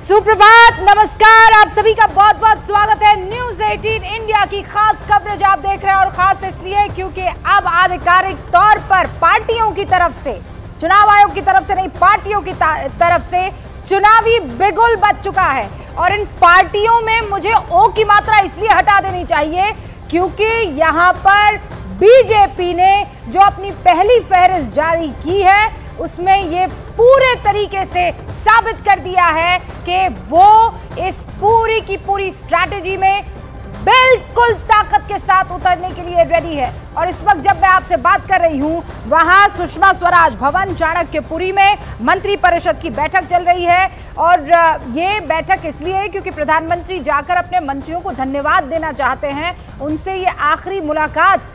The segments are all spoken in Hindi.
सुप्रभात, नमस्कार, आप सभी का बहुत बहुत स्वागत है। न्यूज 18 इंडिया की खास कवरेज आप देख रहे हैं और खास इसलिए क्योंकि अब आधिकारिक तौर पर पार्टियों की तरफ से, चुनाव आयोग की तरफ से नहीं, पार्टियों की तरफ से चुनावी बिगुल बज चुका है। और इन पार्टियों में मुझे ओ की मात्रा इसलिए हटा देनी चाहिए क्योंकि यहां पर बीजेपी ने जो अपनी पहली फहरिस्त जारी की है उसमें ये पूरे तरीके से साबित कर दिया है कि वो इस पूरी की पूरी स्ट्रैटेजी में बिल्कुल ताकत के साथ उतरने के लिए रेडी है। और इस वक्त जब मैं आपसे बात कर रही हूं, वहां सुषमा स्वराज भवन चाणक्यपुरी में मंत्री परिषद की बैठक चल रही है। और ये बैठक इसलिए है क्योंकि प्रधानमंत्री जाकर अपने मंत्रियों को धन्यवाद देना चाहते हैं। उनसे ये आखिरी मुलाकात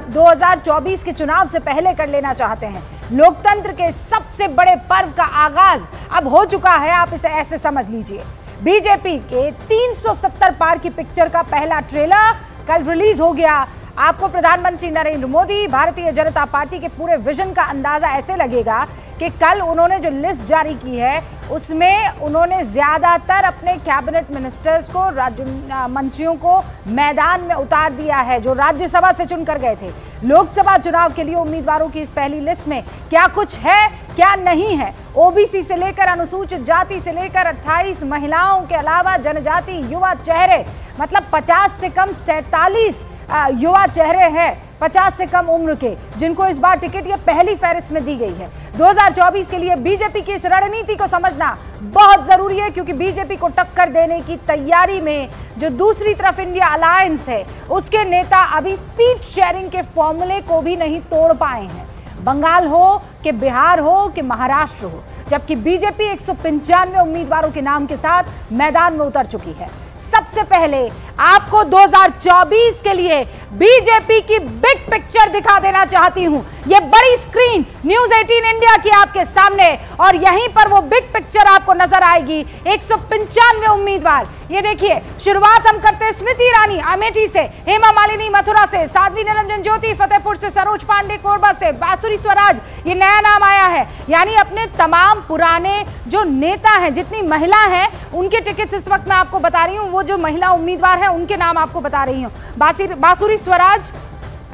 2024 के चुनाव से पहले कर लेना चाहते हैं। लोकतंत्र के सबसे बड़े पर्व का आगाज अब हो चुका है, आप इसे ऐसे समझ लीजिए। बीजेपी के 370 पार की पिक्चर का पहला ट्रेलर कल रिलीज हो गया। आपको प्रधानमंत्री नरेंद्र मोदी, भारतीय जनता पार्टी के पूरे विजन का अंदाजा ऐसे लगेगा कि कल उन्होंने जो लिस्ट जारी की है उसमें उन्होंने ज्यादातर अपने कैबिनेट मिनिस्टर्स को, राज्य मंत्रियों को मैदान में उतार दिया है जो राज्यसभा से चुनकर गए थे। लोकसभा चुनाव के लिए उम्मीदवारों की इस पहली लिस्ट में क्या कुछ है क्या नहीं है, ओबीसी से लेकर अनुसूचित जाति से लेकर 28 महिलाओं के अलावा जनजाति युवा चेहरे, मतलब 50 से कम 47 युवा चेहरे हैं 50 से कम उम्र के, जिनको इस बार टिकट ये पहली फहरिस्त में दी गई है। 2024 के लिए बीजेपी की इस रणनीति को समझना बहुत जरूरी है क्योंकि बीजेपी को टक्कर देने की तैयारी में जो दूसरी तरफ इंडिया अलायंस है उसके नेता अभी सीट शेयरिंग के फॉर्मूले को भी नहीं तोड़ पाए हैं। बंगाल हो कि बिहार हो कि महाराष्ट्र हो, जबकि बीजेपी 195 उम्मीदवारों के नाम के साथ मैदान में उतर चुकी है। सबसे पहले आपको 2024 के लिए बीजेपी की बिग पिक्चर दिखा देना चाहती हूं। यह बड़ी स्क्रीन न्यूज 18 इंडिया की आपके सामने, और यहीं पर वो बिग पिक्चर आपको नजर आएगी। 195 उम्मीदवार, ये देखिए। शुरुआत हम करते हैं स्मृति ईरानी अमेठी से, हेमा मालिनी मथुरा से, साध्वी निरंजन ज्योति फतेहपुर से, सरोज पांडे कोरबा से, बांसुरी स्वराज ये नया नाम आया है। यानी अपने तमाम पुराने जो नेता हैं, जितनी महिला हैं, उनके टिकट इस वक्त मैं आपको बता रही हूँ। वो जो महिला उम्मीदवार है उनके नाम आपको बता रही हूँ। बांसुरी स्वराज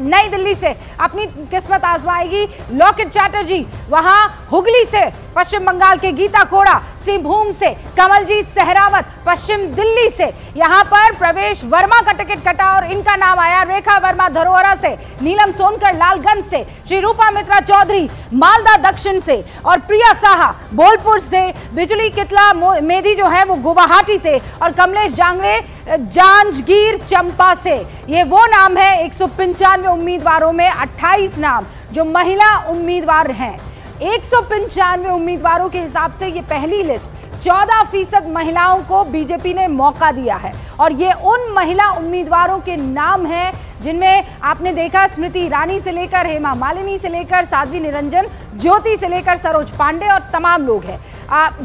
नई दिल्ली से अपनी किस्मत आजमाएगी। लॉकेट चैटर्जी वहां हुगली से, पश्चिम बंगाल के गीता कोड़ा सिंहभूम से, कमलजीत सहरावत पश्चिम दिल्ली से, यहां पर प्रवेश वर्मा का टिकट कटा और इनका नाम आया। रेखा वर्मा धरोहरा से, नीलम सोनकर लालगंज से, श्रीरूपा मित्रा चौधरी मालदा दक्षिण से, और प्रिया साहा बोलपुर से, बिजली कितला मेधी जो है वो गुवाहाटी से, और कमलेश जांगड़े जांजगीर चंपा से। ये वो नाम है 195 उम्मीदवारों में 28 नाम जो महिला उम्मीदवार हैं। 195 उम्मीदवारों के हिसाब से ये पहली लिस्ट 14% महिलाओं को बीजेपी ने मौका दिया है। और ये उन महिला उम्मीदवारों के नाम हैं जिनमें आपने देखा स्मृति ईरानी से लेकर हेमा मालिनी से लेकर साध्वी निरंजन ज्योति से लेकर सरोज पांडे और तमाम लोग हैं।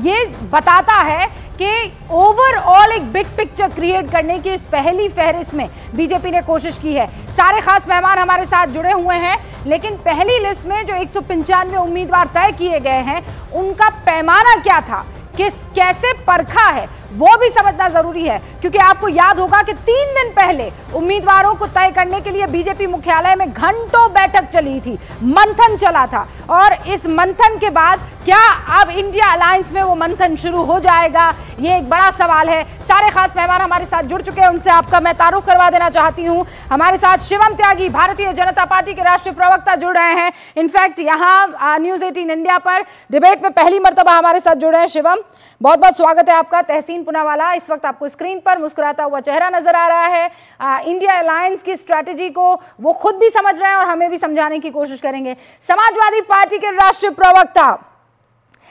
ये बताता है कि ओवरऑल एक बिग पिक्चर क्रिएट करने की इस पहली फहरिस्त में बीजेपी ने कोशिश की है। सारे खास मेहमान हमारे साथ जुड़े हुए हैं, लेकिन पहली लिस्ट में जो 195 उम्मीदवार तय किए गए हैं उनका पैमाना क्या था, कैसे परखा है, वो भी समझना जरूरी है। क्योंकि आपको याद होगा कि 3 दिन पहले उम्मीदवारों को तय करने के लिए बीजेपी मुख्यालय में घंटों बैठक चली थी, मंथन चला था। और इस मंथन के बाद क्या अब इंडिया अलायंस में वो मंथन शुरू हो जाएगा, ये एक बड़ा सवाल है। सारे खास मेहमान हमारे साथ जुड़ चुके हैं, उनसे आपका मैं तारुफ करवा देना चाहती हूं। हमारे साथ शिवम त्यागी भारतीय जनता पार्टी के राष्ट्रीय प्रवक्ता जुड़ रहे हैं। इनफैक्ट यहाँ न्यूज 18 इंडिया पर डिबेट में पहली मर्तबा हमारे साथ जुड़ रहे हैं। शिवम, बहुत बहुत स्वागत है आपका। तहसीन पुनावाला, इस वक्त आपको स्क्रीन पर मुस्कुराता हुआ चेहरा नजर आ रहा है। इंडिया अलायंस की स्ट्रैटेजी को वो खुद भी समझ रहे हैं और हमें भी समझाने की कोशिश करेंगे। समाजवादी पार्टी के राष्ट्रीय प्रवक्ता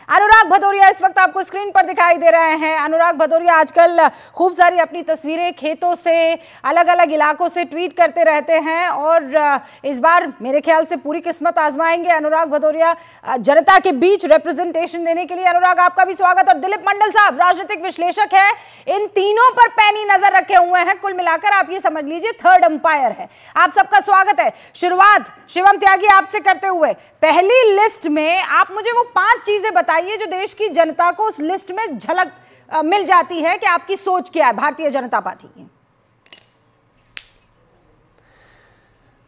अनुराग भदौरिया इस वक्त आपको स्क्रीन पर दिखाई दे रहे हैं। अनुराग भदौरिया आजकल खूब सारी अपनी तस्वीरें खेतों से, अलग अलग इलाकों से ट्वीट करते रहते हैं और इस बार मेरे ख्याल से पूरी किस्मत आजमाएंगे अनुराग भदौरिया जनता के बीच रिप्रेजेंटेशन देने के लिए। अनुराग, आपका भी स्वागत। और दिलीप मंडल साहब राजनीतिक विश्लेषक है, इन तीनों पर पैनी नजर रखे हुए हैं। कुल मिलाकर आप ये समझ लीजिए थर्ड अंपायर है। आप सबका स्वागत है। शुरुआत शिवम त्यागी आपसे करते हुए, पहली लिस्ट में आप मुझे वो 5 चीजें बताइए जो देश की जनता को उस लिस्ट में झलक मिल जाती है कि आपकी सोच क्या है भारतीय जनता पार्टी की?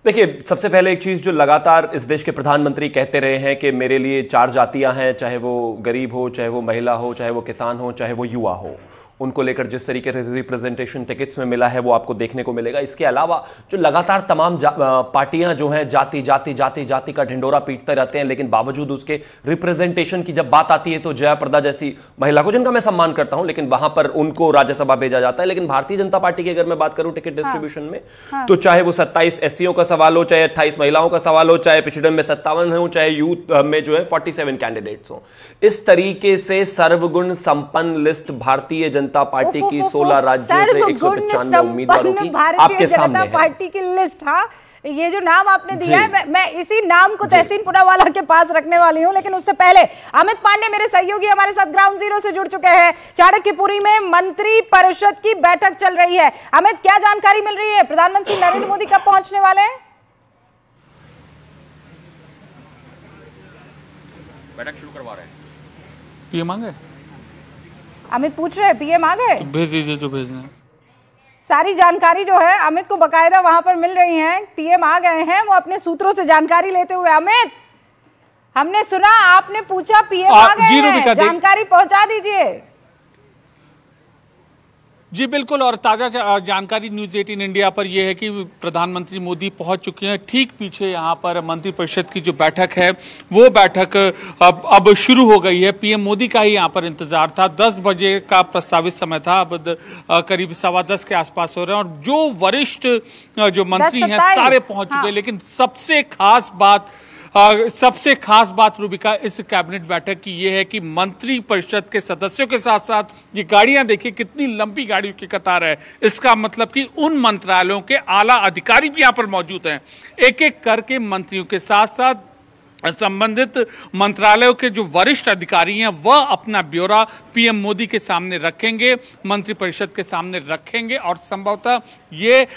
देखिए, सबसे पहले एक चीज जो लगातार इस देश के प्रधानमंत्री कहते रहे हैं कि मेरे लिए 4 जातियां हैं, चाहे वो गरीब हो, चाहे वो महिला हो, चाहे वो किसान हो, चाहे वो युवा हो, उनको लेकर जिस तरीके से रिप्रेजेंटेशन टिकट्स में मिला है वो आपको देखने को मिलेगा। इसके अलावा जो लगातार तमाम पार्टियां जो हैं जाति जाति जाति जाति का ढिंडोरा पीटते रहते हैं, लेकिन बावजूद उसके रिप्रेजेंटेशन की जब बात आती है तो जयाप्रदा जैसी महिला को, जिनका मैं सम्मान करता हूं, लेकिन वहां पर उनको राज्यसभा भेजा जाता है। लेकिन भारतीय जनता पार्टी की अगर मैं बात करूं टिकट डिस्ट्रीब्यूशन में, तो चाहे वो 27 एससीओ का सवाल हो, चाहे 28 महिलाओं का सवाल हो, चाहे पिछड़े में 57 हो, चाहे यूथ में जो है 47 कैंडिडेट्स हो, इस तरीके से सर्वगुण संपन्न लिस्ट भारतीय जनता पार्टी की 16 राज्यों से 195 उम्मीदवारों की आपके सामने है। पार्टी की लिस्ट। हाँ, ये जो नाम आपने दिया है, मैं इसी नाम को तहसीन पुनावाला के पास रखने वाली हूं, लेकिन उससे पहले अमित पांडे मेरे सहयोगी हमारे साथ ग्राउंड जीरो से जुड़ चुके हैं। चाणक्यपुरी में मंत्री परिषद की बैठक चल रही है। अमित, क्या जानकारी मिल रही है? प्रधानमंत्री नरेंद्र मोदी कब पहुंचने वाले हैं? बैठक शुरू करवा रहे हैं। पीएम आ गए? अमित पूछ रहे हैं पीएम आ गए? भेज दीजिए जो भेजना है। सारी जानकारी जो है अमित को बकायदा वहां पर मिल रही है। पीएम आ गए हैं, वो अपने सूत्रों से जानकारी लेते हुए। अमित, हमने सुना आपने पूछा पीएम आ गए हैं, जानकारी पहुंचा दीजिए। जी बिल्कुल, और ताजा जानकारी न्यूज़ 18 इंडिया पर यह है कि प्रधानमंत्री मोदी पहुंच चुके हैं। ठीक पीछे यहां पर मंत्रिपरिषद की जो बैठक है वो बैठक अब शुरू हो गई है। पीएम मोदी का ही यहां पर इंतजार था। 10 बजे का प्रस्तावित समय था, अब करीब 10:15 के आसपास हो रहे हैं और जो वरिष्ठ जो मंत्री हैं सारे पहुंच चुके हैं। लेकिन सबसे खास बात रूबिका इस कैबिनेट बैठक की यह है कि मंत्री परिषद के सदस्यों के साथ साथ ये गाड़ियां देखिए कितनी लंबी गाड़ियों की कतार है। इसका मतलब कि उन मंत्रालयों के आला अधिकारी भी यहां पर मौजूद हैं। एक एक करके मंत्रियों के साथ साथ संबंधित मंत्रालयों के जो वरिष्ठ अधिकारी हैं वह अपना ब्यौरा पीएम मोदी के सामने रखेंगे, मंत्रिपरिषद के सामने रखेंगे और संभवतः ये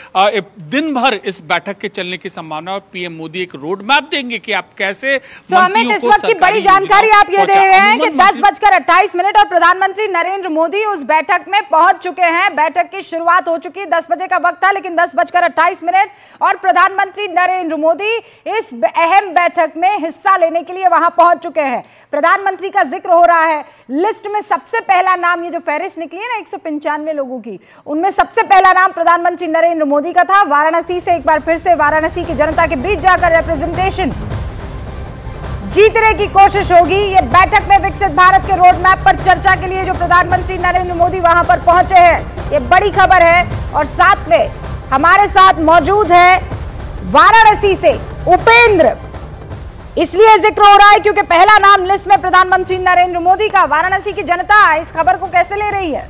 दिन भर इस बैठक के चलने की संभावना है। पीएम मोदी एक रोड मैप देंगे कि आप कैसे अमित, इस वक्त की बड़ी जानकारी आप ये दे रहे हैं कि 10:28 और प्रधानमंत्री नरेंद्र मोदी उस बैठक में पहुंच चुके हैं। बैठक की शुरुआत हो चुकी है, 10 बजे का वक्त था, लेकिन 10:28 और प्रधानमंत्री नरेंद्र मोदी इस अहम बैठक में हिस्सा लेने के लिए वहां पहुंच चुके हैं। प्रधानमंत्री का जिक्र हो रहा है। लिस्ट में सबसे पहला नाम, ये जो फहरिस्त निकली है ना 195 लोगों की, उनमें सबसे पहला नाम प्रधानमंत्री नरेंद्र मोदी का था। वाराणसी से एक बार फिर से वाराणसी की जनता के बीच जाकर रिप्रेजेंटेशन जीतने की कोशिश होगी। ये बैठक में विकसित भारत के रोड मैप पर चर्चा के लिए जो प्रधानमंत्री नरेंद्र मोदी वहां पर पहुंचे हैं, ये बड़ी खबर है। और साथ में हमारे साथ मौजूद है वाराणसी से उपेंद्र। इसलिए जिक्र हो रहा है क्योंकि पहला नाम लिस्ट में प्रधानमंत्री नरेंद्र मोदी का। वाराणसी की जनता इस खबर को कैसे ले रही है?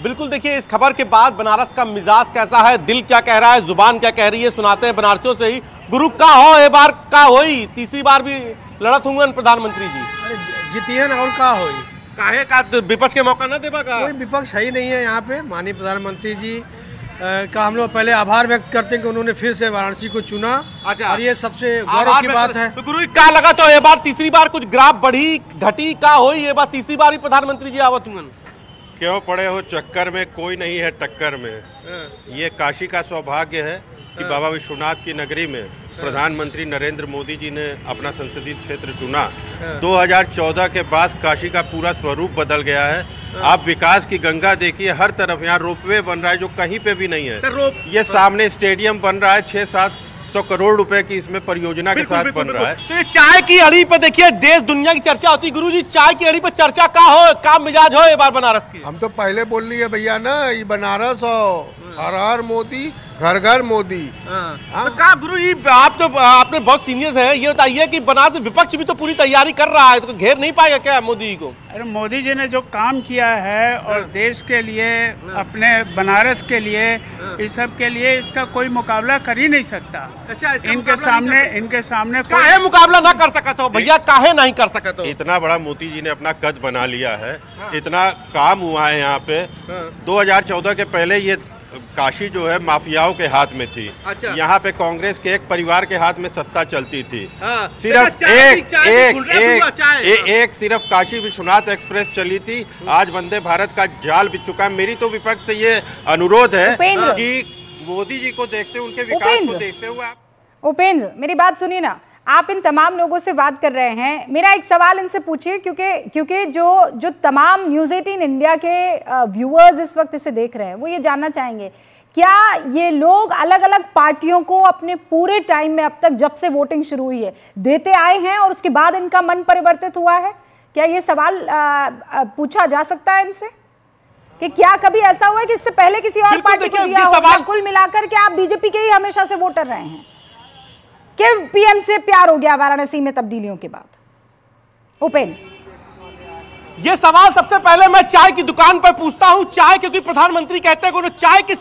बिल्कुल, देखिए इस खबर के बाद बनारस का मिजाज कैसा है, दिल क्या कह रहा है, जुबान क्या कह रही है, सुनाते हैं बनारसियों से ही। गुरु का हो ए बार का होई, तीसरी बार भी लड़त होंगे प्रधानमंत्री जी। जीतिए ना और का होई, काहे का विपक्ष के मौका न देगा का? कोई विपक्ष है ही नहीं है यहाँ पे। माननीय प्रधानमंत्री जी का हम लोग पहले आभार व्यक्त करते हैं कि उन्होंने फिर से वाराणसी को चुना। अच्छा, और ये सबसे गौरव की बात है। तो गुरु क्या लगा तो ये बार तीसरी बार कुछ ग्राफ बढ़ी घटी का होई, ये बार तीसरी बार ही प्रधानमंत्री जी आवत हुए? क्यों पड़े हो चक्कर में, कोई नहीं है टक्कर में। ये काशी का सौभाग्य है कि बाबा विश्वनाथ की नगरी में प्रधानमंत्री नरेंद्र मोदी जी ने अपना संसदीय क्षेत्र चुना। 2014 के बाद काशी का पूरा स्वरूप बदल गया है। आप विकास की गंगा देखिए, हर तरफ यहाँ रोपवे बन रहा है जो कहीं पे भी नहीं है। ये सामने स्टेडियम बन रहा है, 600-700 करोड़ रुपए की इसमें परियोजना के साथ बन रहा है। तो चाय की अड़ी पे देखिए देश दुनिया की चर्चा होती है। गुरु जी, चाय की अड़ी पे चर्चा का हो, का मिजाज हो ये बार बनारस की? हम तो पहले बोल लिए भैया ना, ये बनारस हो, हर हर मोदी, घर घर मोदी। तो का गुरु जी, आप तो आपने बहुत सीनियर्स हैं, ये बताइए कि बनारस विपक्ष भी तो पूरी तैयारी कर रहा है, तो घेर नहीं पाएगा क्या मोदी को? अरे मोदी जी ने जो काम किया है और देश के लिए, अपने बनारस के लिए, इस सब के लिए इसका कोई मुकाबला कर ही नहीं सकता। अच्छा, इनके सामने काहे मुकाबला ना कर सकता हो भैया, काहे नहीं कर सकते हो? इतना बड़ा मोदी जी ने अपना कद बना लिया है, इतना काम हुआ है यहाँ पे। 2014 के पहले ये काशी जो है माफियाओं के हाथ में थी। अच्छा। यहाँ पे कांग्रेस के एक परिवार के हाथ में सत्ता चलती थी। हाँ। सिर्फ एक सिर्फ काशी विश्वनाथ एक्सप्रेस चली थी। आज वंदे भारत का जाल बिछ चुका है। मेरी तो विपक्ष से ये अनुरोध है कि मोदी जी को देखते हुए, उनके विकास को देखते हुए उपेंद्र, मेरी बात सुनिए ना, आप इन तमाम लोगों से बात कर रहे हैं, मेरा एक सवाल इनसे पूछिए, क्योंकि जो तमाम न्यूज़ 18 इंडिया के व्यूअर्स इस वक्त इसे देख रहे हैं, वो ये जानना चाहेंगे, क्या ये लोग अलग अलग पार्टियों को अपने पूरे टाइम में अब तक, जब से वोटिंग शुरू हुई है, देते आए हैं और उसके बाद इनका मन परिवर्तित हुआ है? क्या ये सवाल पूछा जा सकता है इनसे कि क्या कभी ऐसा हुआ है कि इससे पहले किसी और पार्टी को दिया हो? कुल मिलाकर के आप बीजेपी के ही हमेशा से वोटर रहे हैं कि पीएम से प्यार हो गया वाराणसी में तब्दीलियों के बाद? उपेंद्र, ये सवाल सबसे पहले मैं चाय की दुकान पर पूछता हूं। चाय, क्योंकि प्रधानमंत्री कहते हैं कि चाय की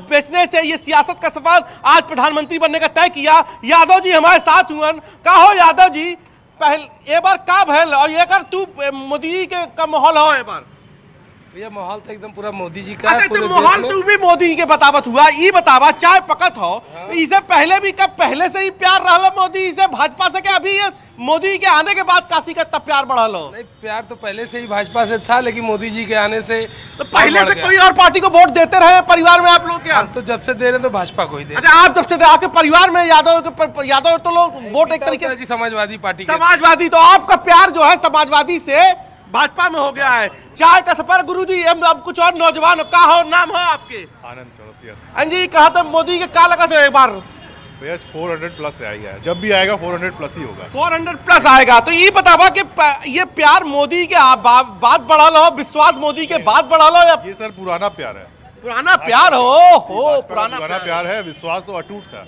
बेचने से ये सियासत का सफर आज प्रधानमंत्री बनने का तय किया। यादव जी हमारे साथ हुए, कहो यादव जी, पहले ए बार का भैल और ये कर तू मोदी जी के का माहौल हो ए बार? ये माहौल तो एकदम पूरा मोदी जी का है। तो माहौल तू भी मोदी के बतावत हुआ, ई बतावा चाय पकत हो। इसे पहले भी कब पहले से ही प्यार रहा मोदी से, भाजपा से, क्या अभी ये मोदी के आने के बाद काशी का तब प्यार बढ़ा लो? नहीं, प्यार तो पहले से ही भाजपा से था, लेकिन मोदी जी के आने से तो पहले से कोई और पार्टी को वोट देते रहे परिवार में आप लोग? क्या तो जब से दे रहे तो भाजपा को ही दे। अच्छा, आप जब से आपके परिवार में यादव तो लोग वोट एक तरीके से समाजवादी पार्टी, समाजवादी, तो आपका प्यार जो है समाजवादी से भाजपा में हो गया है। चाय का सफर गुरुजी, अब कुछ और नौजवान का हो, नाम हो आपके? आनंद चौरसिया। जी, कहा था मोदी के का लगा तो एक बार 400 प्लस आएगा, जब भी आएगा 400 प्लस ही होगा। 400 प्लस आएगा। तो ये बतावा कि ये प्यार मोदी के बात बढ़ा लो, विश्वास मोदी के बात बढ़ा लो, या ये सर पुराना प्यार है? पुराना प्यार हो पुराना प्यार है। विश्वास तो अटूट था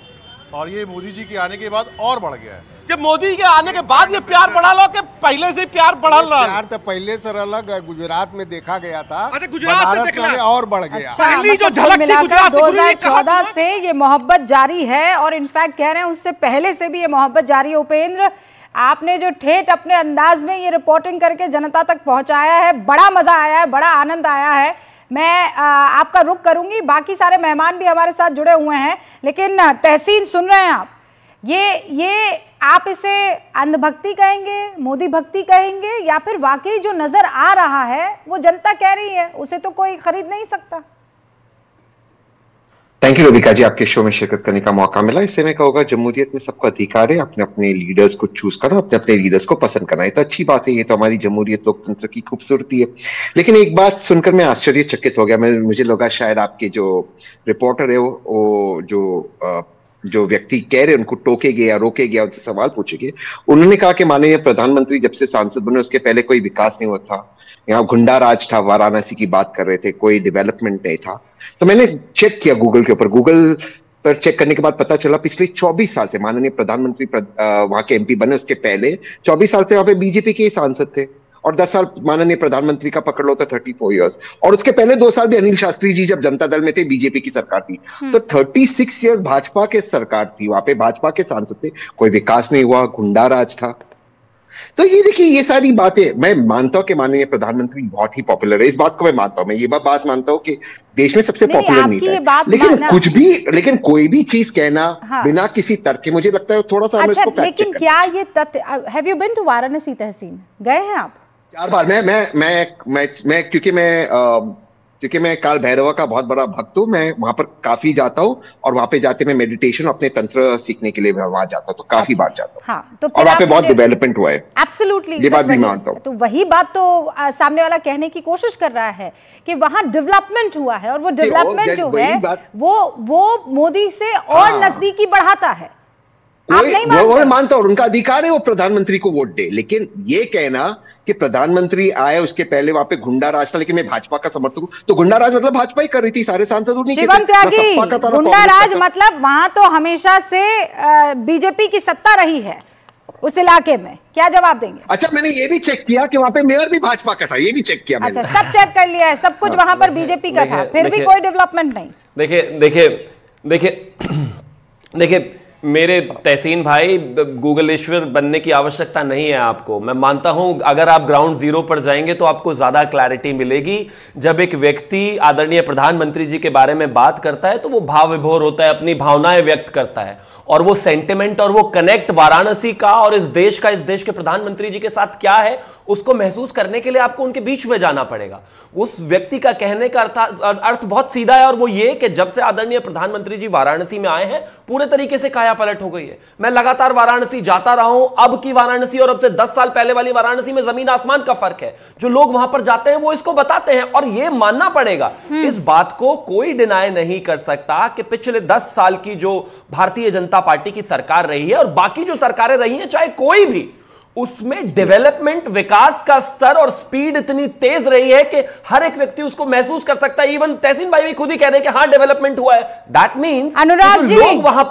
और ये मोदी जी के आने के बाद और बढ़ गया है। जब मोदी के आने के बाद ये प्यार बढ़ा लो कि पहले से प्यार बढ़ा लो? प्यार तो पहले से अलग गुजरात में देखा गया था। अच्छा, गुजरात में और बढ़ गया। अच्छा, पहली जो झलक थी गुजरात 2014 से ये मोहब्बत जारी है और इनफैक्ट कह रहे हैं उससे पहले से भी ये मोहब्बत जारी है। उपेंद्र, आपने जो ठेठ अपने अंदाज में ये रिपोर्टिंग करके जनता तक पहुंचाया है, बड़ा मजा आया है, बड़ा आनंद आया है। मैं आपका रुख करूंगी, बाकी सारे मेहमान भी हमारे साथ जुड़े हुए हैं, लेकिन तहसीन सुन रहे हैं आप, ये आप इसे अंधभक्ति कहेंगे, मोदी भक्ति कहेंगे, या फिर वाकई जो नजर आ रहा है वो जनता कह रही है, उसे तो कोई खरीद नहीं सकता? थैंक यू रविका जी, आपके शो में शिरकत करने का मौका मिला। इससे मैं कहूँगा जमहूरियत में सबका अधिकार है अपने अपने लीडर्स को चूज करना, अपने अपने लीडर्स को पसंद करना। ये तो अच्छी बात है, ये तो हमारी जमहूरियत लोकतंत्र की खूबसूरती है। लेकिन एक बात सुनकर मैं आश्चर्यचकित हो गया। मुझे लगा शायद आपके जो रिपोर्टर है वो जो व्यक्ति कह रहे उनको टोकेगे या रोकेगे, उनसे सवाल पूछेंगे। उन्होंने कहा कि माननीय प्रधानमंत्री जब से सांसद बने उसके पहले कोई विकास नहीं हुआ था, यहाँ गुंडा राज था, वाराणसी की बात कर रहे थे, कोई डेवलपमेंट नहीं था। तो मैंने चेक किया गूगल के ऊपर, गूगल पर चेक करने के बाद पता चला पिछले 24 साल से माननीय प्रधानमंत्री वहां के एमपी बने, उसके पहले 24 साल से वहां पे बीजेपी के सांसद थे, और 10 साल माननीय प्रधानमंत्री का पकड़ लो तो 34 इयर्स, और उसके पहले 2 साल भी अनिल शास्त्री जी जब जनता दल में थे, बीजेपी की सरकार थी। तो 36 इयर्स भाजपा के सरकार थी, वहां पे भाजपा के सांसद थे, कोई विकास नहीं हुआ, गुंडा राज था। तो ये देखिए, ये सारी बातें मैं मानता हूं कि माननीय प्रधानमंत्री बहुत ही पॉपुलर है, इस बात को मैं मानता हूं। मैं ये बात मानता हूं कि देश में सबसे पॉपुलर नेता है, लेकिन कोई भी चीज कहना बिना किसी तर्क के, मुझे लगता है थोड़ा सा अच्छा, लेकिन क्या ये तथ्य, have you been to Varanasi तहसीन, गए हैं आप? 4 बार। क्योंकि मैं काल भैरवा का बहुत बड़ा भक्त हूँ, मैं वहां पर काफी जाता हूँ, और वहां पे जाते मैं मेडिटेशन अपने तंत्र सीखने के लिए वहां जाता हूँ, तो काफी बार जाता हूँ। हाँ, तो और वहां पे बहुत डेवलपमेंट हुआ है। एब्सोल्युटली, ये बात भी मानता हूँ। तो वही बात तो सामने वाला कहने की कोशिश कर रहा है कि वहां डेवलपमेंट हुआ है, और वो डेवलपमेंट जो है वो मोदी से और नजदीकी बढ़ाता है। वो मैं मानता हूँ, उनका अधिकार है वो प्रधानमंत्री को वोट दे, लेकिन ये कहना कि प्रधानमंत्री आए उसके पहले वहां पे गुंडा राज था, लेकिन मैं भाजपा का समर्थक हूँ, तो गुंडा राज मतलब भाजपा ही कर रही थी, सारे सांसद उन्हीं के थे। शिवम त्यागी, गुंडा राज मतलब वहां तो हमेशा से बीजेपी की सत्ता रही है उस इलाके में, क्या जवाब देंगे? अच्छा, मैंने ये भी चेक किया कि वहां पे मेयर भी भाजपा का था, ये भी चेक किया मैंने। अच्छा, सब चेक कर लिया है, सब कुछ वहां पर बीजेपी का था, फिर भी कोई डेवलपमेंट नहीं। देखिए मेरे तहसीन भाई, गूगलेश्वर बनने की आवश्यकता नहीं है आपको। मैं मानता हूं अगर आप ग्राउंड जीरो पर जाएंगे तो आपको ज्यादा क्लैरिटी मिलेगी। जब एक व्यक्ति आदरणीय प्रधानमंत्री जी के बारे में बात करता है तो वो भाव विभोर होता है, अपनी भावनाएं व्यक्त करता है, और वो सेंटिमेंट और वो कनेक्ट वाराणसी का और इस देश के प्रधानमंत्री जी के साथ क्या है उसको महसूस करने के लिए आपको उनके बीच में जाना पड़ेगा। उस व्यक्ति का कहने का अर्थ बहुत सीधा है, और वो ये कि जब से आदरणीय प्रधानमंत्री जी वाराणसी में आए हैं पूरे तरीके से काया पलट हो गई है। मैं लगातार वाराणसी जाता रहा हूं। अब की वाराणसी और अब से 10 साल पहले वाली वाराणसी में जमीन आसमान का फर्क है। जो लोग वहां पर जाते हैं वो इसको बताते हैं, और ये मानना पड़ेगा, इस बात को कोई डिनाई नहीं कर सकता कि पिछले 10 साल की जो भारतीय जनता पार्टी की सरकार रही है और बाकी जो सरकारें रही हैं, चाहे कोई भी, उसमें डेवलपमेंट, विकास का स्तर और स्पीड इतनी तेज रही है कि हर एक व्यक्ति उसको महसूस कर सकता है। इवन तहसीन भाई भी खुद ही कह रहे हैं कि हां डेवलपमेंट हुआ है। दैट मीन्स अनुराग जी, लोग वहां